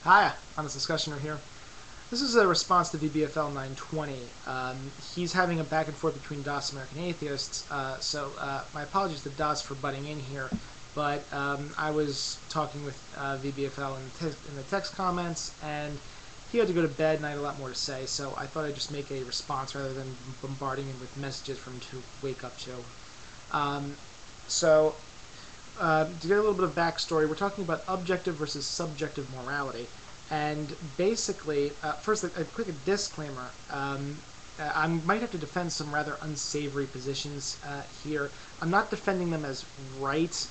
Hi, honest discussioner here. This is a response to vbfl920. He's having a back and forth between DOS and American Atheists, so my apologies to DOS for butting in here, but I was talking with VBFL in the text comments, and he had to go to bed and I had a lot more to say, so I thought I'd just make a response rather than bombarding him with messages for him to wake up to. To get a little bit of backstory, we're talking about objective versus subjective morality. And basically, first, a quick disclaimer. I might have to defend some rather unsavory positions here. I'm not defending them as right,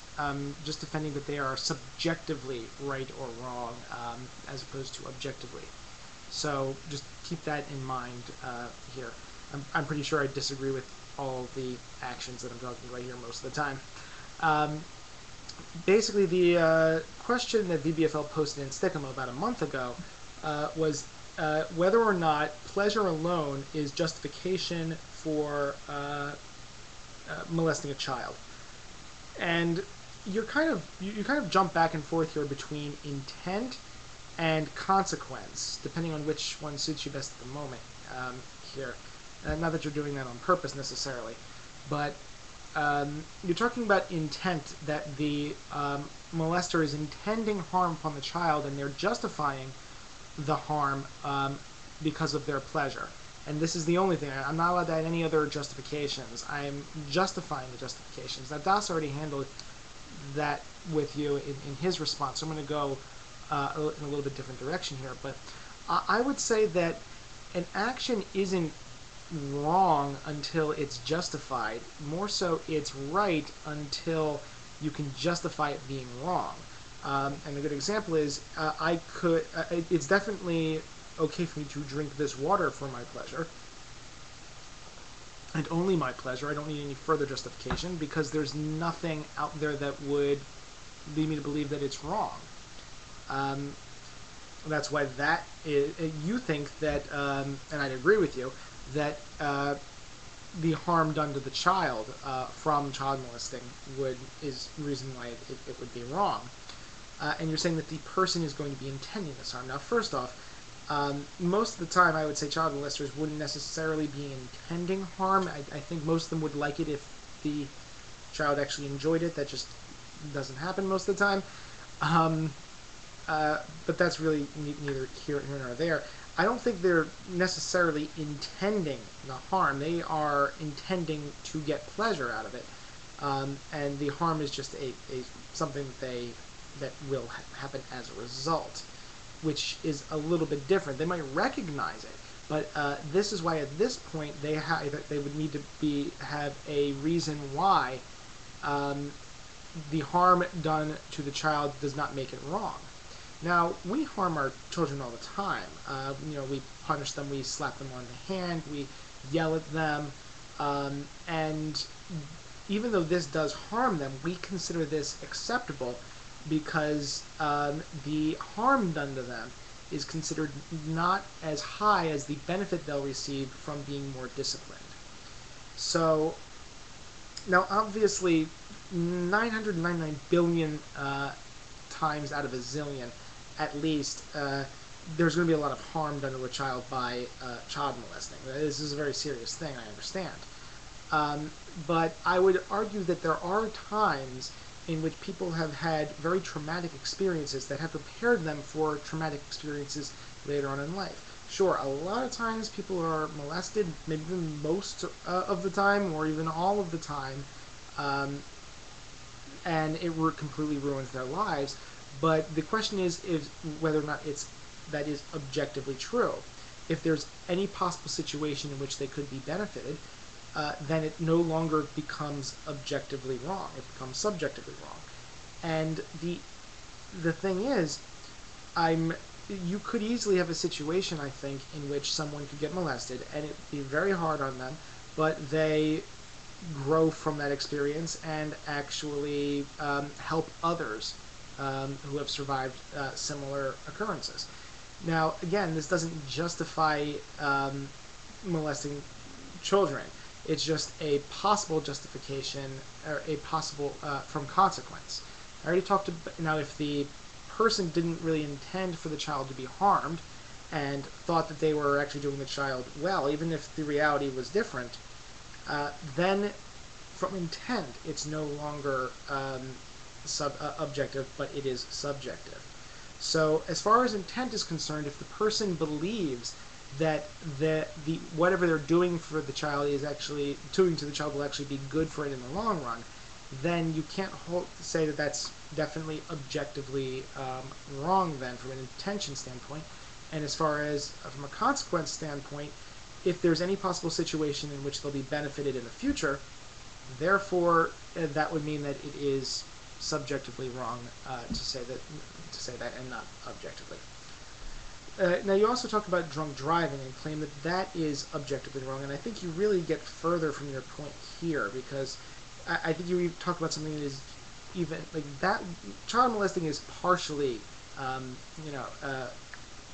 just defending that they are subjectively right or wrong, as opposed to objectively. So just keep that in mind here. I'm pretty sure I disagree with all the actions that I'm talking about here most of the time. Basically, the question that VBFL posted in Stick'em about a month ago was whether or not pleasure alone is justification for molesting a child. And you kind of jump back and forth here between intent and consequence, depending on which one suits you best at the moment here. Not that you're doing that on purpose necessarily, but you're talking about intent, that the molester is intending harm upon the child and they're justifying the harm because of their pleasure. And this is the only thing. I'm not allowed to add any other justifications. I'm justifying the justifications. Now, Das already handled that with you in his response, so I'm going to go in a little bit different direction here. But I would say that an action isn't wrong until it's justified. More so, it's right until you can justify it being wrong. And a good example is, it's definitely okay for me to drink this water for my pleasure, and only my pleasure. I don't need any further justification, because there's nothing out there that would lead me to believe that it's wrong. That's why that is, you think that, and I'd agree with you, that the harm done to the child from child molesting is the reason why it would be wrong. And you're saying that the person is going to be intending this harm. Now, first off, most of the time I would say child molesters wouldn't necessarily be intending harm. I think most of them would like it if the child actually enjoyed it. That just doesn't happen most of the time. But that's really neither here nor there. I don't think they're necessarily intending the harm. They are intending to get pleasure out of it, and the harm is just something that will happen as a result, which is a little bit different. They might recognize it, but this is why at this point they would need to have a reason why the harm done to the child does not make it wrong. Now, we harm our children all the time. We punish them, we slap them on the hand, we yell at them, and even though this does harm them, we consider this acceptable because the harm done to them is considered not as high as the benefit they'll receive from being more disciplined. So, now obviously, 999 billion times out of a zillion, at least, there's going to be a lot of harm done to a child by child molesting. This is a very serious thing, I understand. But I would argue that there are times in which people have had very traumatic experiences that have prepared them for traumatic experiences later on in life. Sure, a lot of times people are molested, maybe even most of the time, or even all of the time, and it completely ruins their lives. But the question is whether or not that is objectively true. If there's any possible situation in which they could be benefited, then it no longer becomes objectively wrong. It becomes subjectively wrong. And the thing is, you could easily have a situation, I think, in which someone could get molested, and it'd be very hard on them, but they grow from that experience and actually help others who have survived similar occurrences. Now, again, this doesn't justify molesting children. It's just a possible justification, or a possible from consequence. I already talked about, now if the person didn't really intend for the child to be harmed and thought that they were actually doing the child well, even if the reality was different, then from intent it's no longer objective, but it is subjective. So as far as intent is concerned, if the person believes that the whatever they're doing for the child is actually doing to the child will actually be good for it in the long run, then you can't say that that's definitely objectively wrong then from an intention standpoint. And as far as from a consequence standpoint, if there's any possible situation in which they'll be benefited in the future, therefore that would mean that it is subjectively wrong to say that and not objectively. Now you also talk about drunk driving and claim that that is objectively wrong, and I think you really get further from your point here, because I think you talk about something that is even like that. Child molesting is partially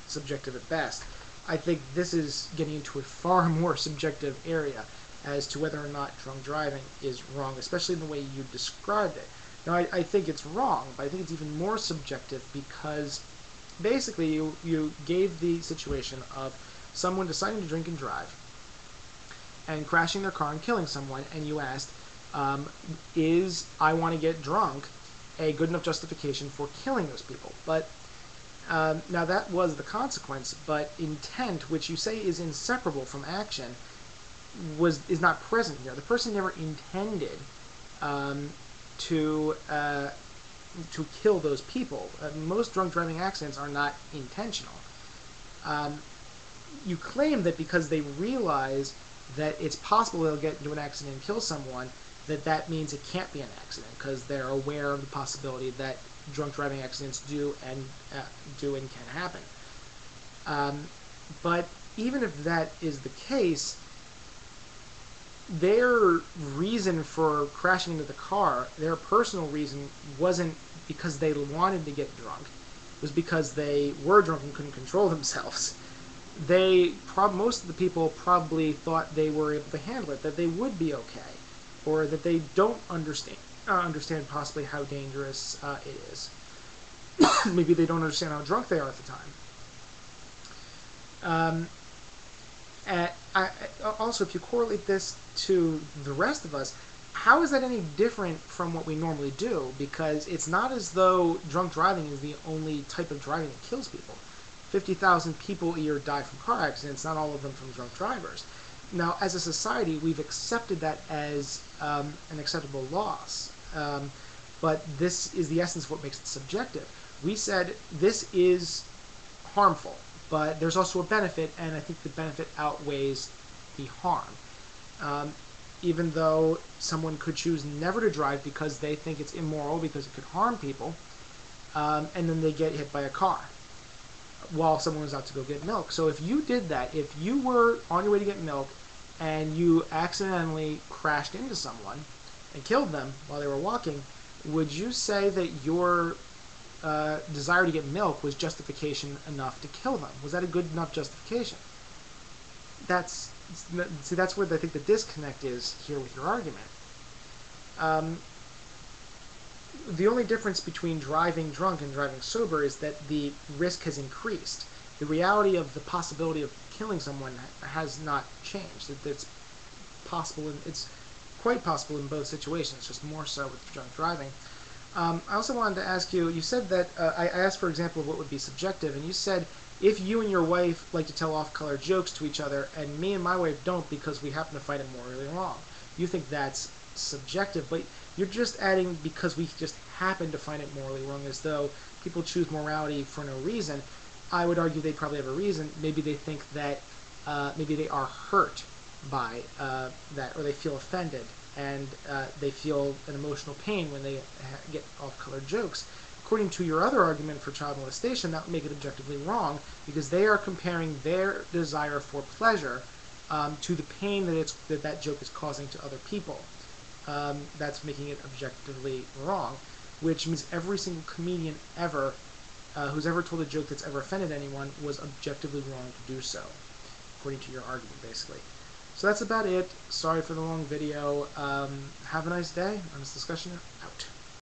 subjective at best. I think this is getting into a far more subjective area as to whether or not drunk driving is wrong, especially in the way you described it. Now, I think it's wrong, but I think it's even more subjective because basically you gave the situation of someone deciding to drink and drive and crashing their car and killing someone, and you asked, is I want to get drunk a good enough justification for killing those people? But now that was the consequence, but intent, which you say is inseparable from action, is not present here. The person never intended to kill those people. Most drunk driving accidents are not intentional. You claim that because they realize that it's possible they'll get into an accident and kill someone, that means it can't be an accident because they're aware of the possibility that drunk driving accidents do and can happen. But even if that is the case, their reason for crashing into the car, their personal reason, wasn't because they wanted to get drunk. It was because they were drunk and couldn't control themselves. Most of the people probably thought they were able to handle it, that they would be okay, or that they don't understand possibly how dangerous it is. Maybe they don't understand how drunk they are at the time. Also, if you correlate this to the rest of us, how is that any different from what we normally do? Because it's not as though drunk driving is the only type of driving that kills people. 50,000 people a year die from car accidents, not all of them from drunk drivers. Now, as a society, we've accepted that as an acceptable loss. But this is the essence of what makes it subjective. We said this is harmful, but there's also a benefit, and I think the benefit outweighs the harm. Even though someone could choose never to drive because they think it's immoral because it could harm people, and then they get hit by a car while someone was out to go get milk. So if you did that, if you were on your way to get milk and you accidentally crashed into someone and killed them while they were walking, would you say that your desire to get milk was justification enough to kill them? Was that a good enough justification? That's where I think the disconnect is here with your argument. The only difference between driving drunk and driving sober is that the risk has increased. The reality of the possibility of killing someone has not changed. It's possible, it's quite possible in both situations, just more so with drunk driving. I also wanted to ask you, you said that, I asked for example of what would be subjective, and you said if you and your wife like to tell off-color jokes to each other, and me and my wife don't because we happen to find it morally wrong, you think that's subjective, but you're just adding because we just happen to find it morally wrong, as though people choose morality for no reason. I would argue they probably have a reason. Maybe they think that, maybe they are hurt by that, or they feel offended, and they feel an emotional pain when they get off-color jokes. According to your other argument for child molestation, that would make it objectively wrong, because they are comparing their desire for pleasure to the pain that joke is causing to other people. That's making it objectively wrong, which means every single comedian ever who's ever told a joke that's ever offended anyone was objectively wrong to do so, according to your argument, basically. So that's about it. Sorry for the long video. Have a nice day. Honest Discussion out.